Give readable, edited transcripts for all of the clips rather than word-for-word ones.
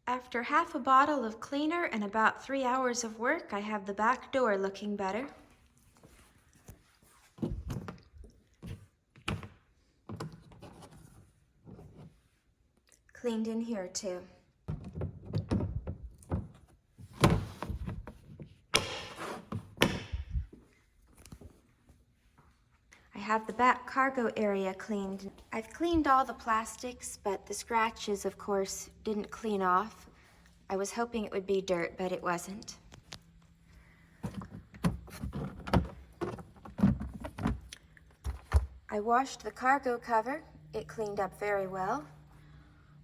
After half a bottle of cleaner and about 3 hours of work, I have the back door looking better. Cleaned in here too. I have the back cargo area cleaned. I've cleaned all the plastics, but the scratches, of course, didn't clean off. I was hoping it would be dirt, but it wasn't. I washed the cargo cover. It cleaned up very well.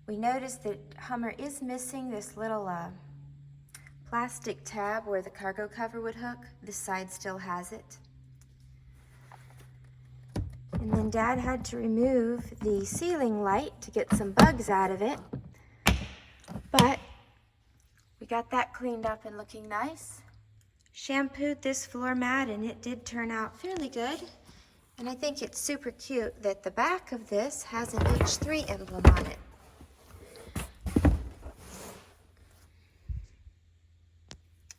We noticed that Hummer is missing this little plastic tab where the cargo cover would hook. This side still has it. And then Dad had to remove the ceiling light to get some bugs out of it. But we got that cleaned up and looking nice. Shampooed this floor mat and it did turn out fairly good. And I think it's super cute that the back of this has an H3 emblem on it.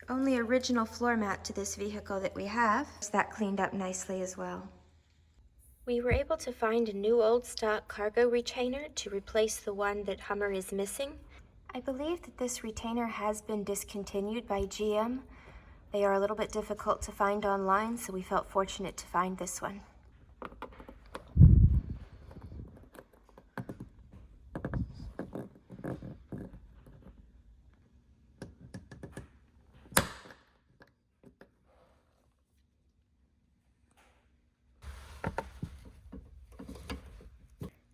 Only original floor mat to this vehicle that we have. So that cleaned up nicely as well. We were able to find a new old stock cargo retainer to replace the one that Hummer is missing. I believe that this retainer has been discontinued by GM. They are a little bit difficult to find online, so we felt fortunate to find this one.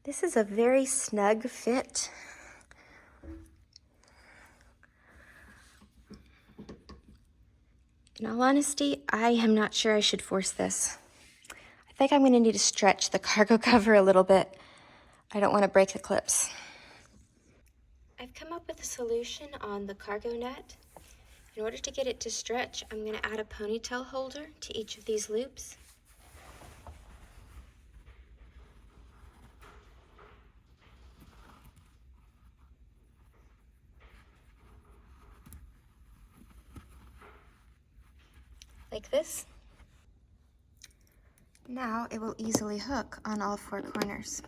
This is a very snug fit. In all honesty, I am not sure I should force this. I think I'm going to need to stretch the cargo cover a little bit. I don't want to break the clips. I've come up with a solution on the cargo net. In order to get it to stretch, I'm going to add a ponytail holder to each of these loops. Like this. Now it will easily hook on all 4 corners.